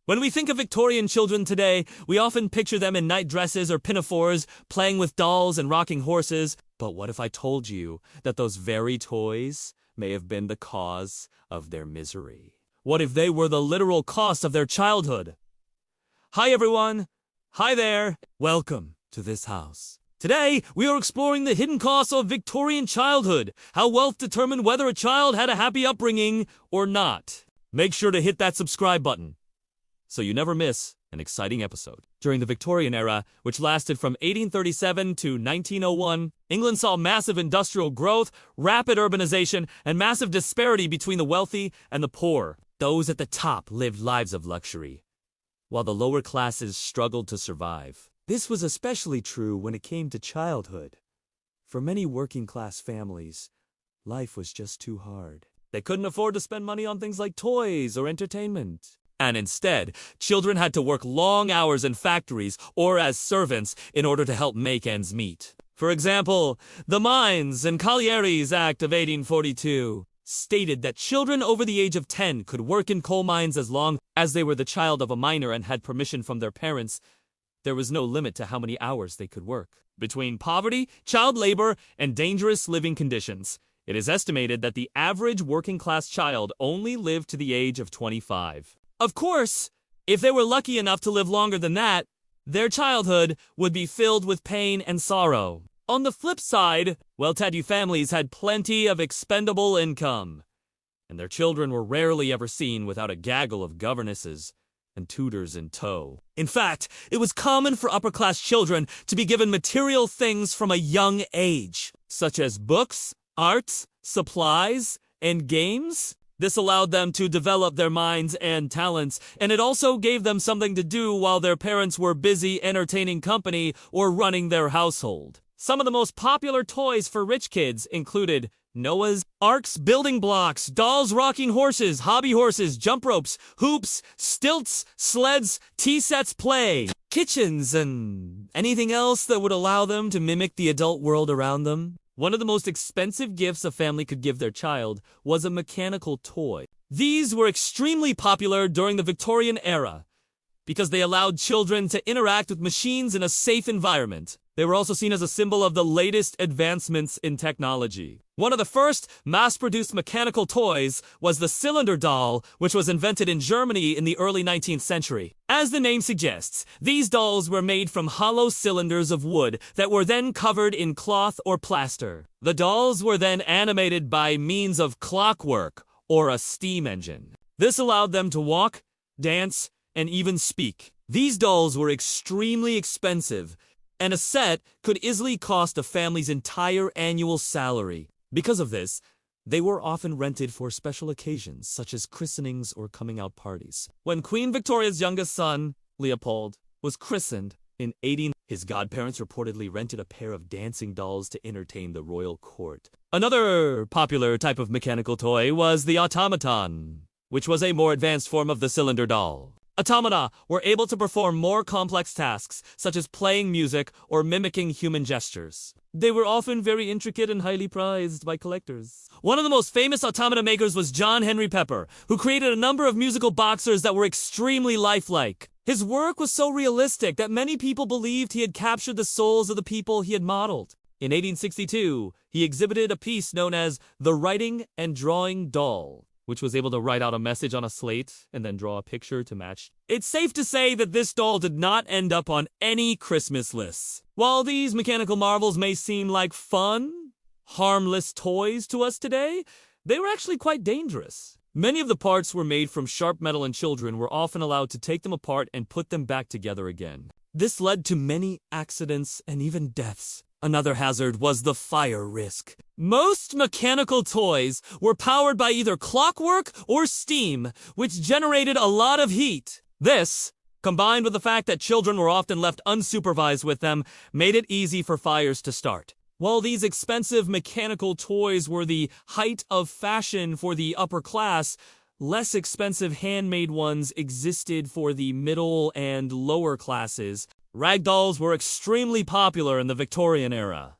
When we think of Victorian children today, we often picture them in night dresses or pinafores, playing with dolls and rocking horses. But what if I told you that those very toys may have been the cause of their misery? What if they were the literal cost of their childhood? Hi everyone! Hi there! Welcome to this house. Today, we are exploring the hidden costs of Victorian childhood, how wealth determined whether a child had a happy upbringing or not. Make sure to hit that subscribe button so you never miss an exciting episode. During the Victorian Era, which lasted from 1837 to 1901, England saw massive industrial growth, rapid urbanization, and massive disparity between the wealthy and the poor. Those at the top lived lives of luxury, while the lower classes struggled to survive. This was especially true when it came to childhood. For many working-class families, life was just too hard. They couldn't afford to spend money on things like toys or entertainment. And instead, children had to work long hours in factories or as servants in order to help make ends meet. For example, the Mines and Collieries Act of 1842 stated that children over the age of 10 could work in coal mines as long as they were the child of a miner and had permission from their parents. There was no limit to how many hours they could work. Between poverty, child labor, and dangerous living conditions, it is estimated that the average working-class child only lived to the age of 25. Of course, if they were lucky enough to live longer than that, their childhood would be filled with pain and sorrow. On the flip side, well-to-do families had plenty of expendable income, and their children were rarely ever seen without a gaggle of governesses and tutors in tow. In fact, it was common for upper-class children to be given material things from a young age, such as books, arts, supplies, and games. This allowed them to develop their minds and talents, and it also gave them something to do while their parents were busy entertaining company or running their household. Some of the most popular toys for rich kids included Noah's Arks, building blocks, dolls rocking horses, hobby horses, jump ropes, hoops, stilts, sleds, tea sets, play, kitchens, and anything else that would allow them to mimic the adult world around them. One of the most expensive gifts a family could give their child was a mechanical toy. These were extremely popular during the Victorian era because they allowed children to interact with machines in a safe environment. They were also seen as a symbol of the latest advancements in technology. One of the first mass-produced mechanical toys was the cylinder doll, which was invented in Germany in the early 19th century. As the name suggests, these dolls were made from hollow cylinders of wood that were then covered in cloth or plaster. The dolls were then animated by means of clockwork or a steam engine. This allowed them to walk, dance, and even speak. These dolls were extremely expensive, and a set could easily cost a family's entire annual salary. Because of this, they were often rented for special occasions such as christenings or coming-out parties. When Queen Victoria's youngest son, Leopold, was christened in 18, his godparents reportedly rented a pair of dancing dolls to entertain the royal court. Another popular type of mechanical toy was the automaton, which was a more advanced form of the cylinder doll. Automata were able to perform more complex tasks, such as playing music or mimicking human gestures. They were often very intricate and highly prized by collectors. One of the most famous automata makers was John Henry Pepper, who created a number of musical boxers that were extremely lifelike. His work was so realistic that many people believed he had captured the souls of the people he had modeled. In 1862, he exhibited a piece known as the Writing and Drawing Doll, which was able to write out a message on a slate and then draw a picture to match. It's safe to say that this doll did not end up on any Christmas lists. While these mechanical marvels may seem like fun, harmless toys to us today, they were actually quite dangerous. Many of the parts were made from sharp metal, and children were often allowed to take them apart and put them back together again. This led to many accidents and even deaths. Another hazard was the fire risk. Most mechanical toys were powered by either clockwork or steam, which generated a lot of heat. This, combined with the fact that children were often left unsupervised with them, made it easy for fires to start. While these expensive mechanical toys were the height of fashion for the upper class, less expensive handmade ones existed for the middle and lower classes. Rag dolls were extremely popular in the Victorian era.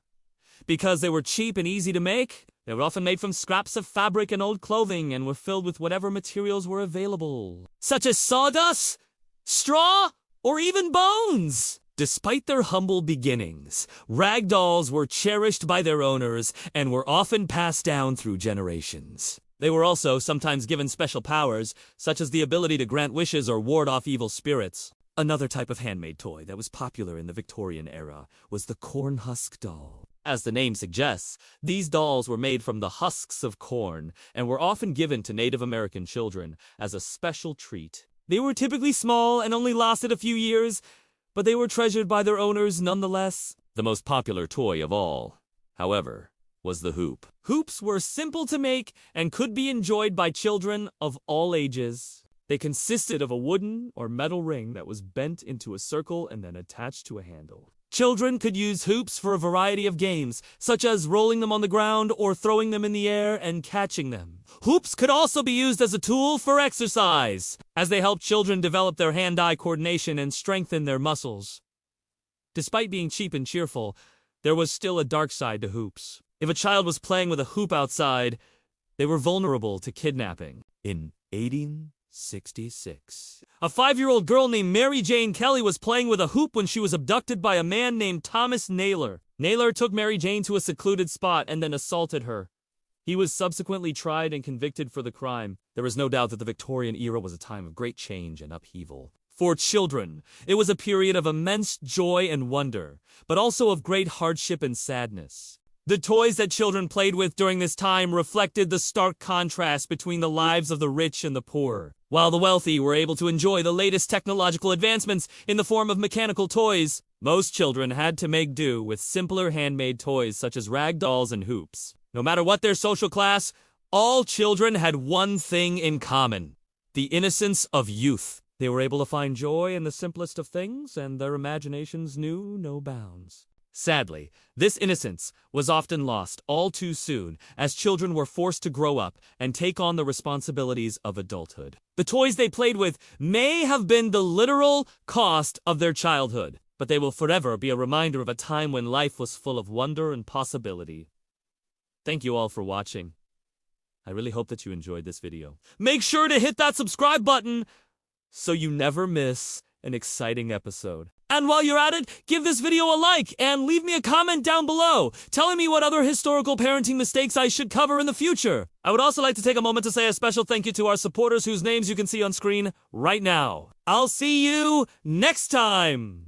Because they were cheap and easy to make, they were often made from scraps of fabric and old clothing and were filled with whatever materials were available, such as sawdust, straw, or even bones. Despite their humble beginnings, rag dolls were cherished by their owners and were often passed down through generations. They were also sometimes given special powers, such as the ability to grant wishes or ward off evil spirits. Another type of handmade toy that was popular in the Victorian era was the corn husk doll. As the name suggests, these dolls were made from the husks of corn and were often given to Native American children as a special treat. They were typically small and only lasted a few years, but they were treasured by their owners nonetheless. The most popular toy of all, however, was the hoop. Hoops were simple to make and could be enjoyed by children of all ages. They consisted of a wooden or metal ring that was bent into a circle and then attached to a handle. Children could use hoops for a variety of games, such as rolling them on the ground or throwing them in the air and catching them. Hoops could also be used as a tool for exercise, as they helped children develop their hand-eye coordination and strengthen their muscles. Despite being cheap and cheerful, there was still a dark side to hoops. If a child was playing with a hoop outside, they were vulnerable to kidnapping. In 1866, a 5-year-old girl named Mary Jane Kelly was playing with a hoop when she was abducted by a man named Thomas Naylor. Naylor took Mary Jane to a secluded spot and then assaulted her. He was subsequently tried and convicted for the crime. There is no doubt that the Victorian era was a time of great change and upheaval. For children, it was a period of immense joy and wonder, but also of great hardship and sadness. The toys that children played with during this time reflected the stark contrast between the lives of the rich and the poor. While the wealthy were able to enjoy the latest technological advancements in the form of mechanical toys, most children had to make do with simpler handmade toys such as rag dolls and hoops. No matter what their social class, all children had one thing in common: the innocence of youth. They were able to find joy in the simplest of things, and their imaginations knew no bounds. Sadly, this innocence was often lost all too soon as children were forced to grow up and take on the responsibilities of adulthood. The toys they played with may have been the literal cost of their childhood, but they will forever be a reminder of a time when life was full of wonder and possibility. Thank you all for watching. I really hope that you enjoyed this video. Make sure to hit that subscribe button so you never miss an exciting episode. And while you're at it, give this video a like and leave me a comment down below telling me what other historical parenting mistakes I should cover in the future. I would also like to take a moment to say a special thank you to our supporters whose names you can see on screen right now. I'll see you next time!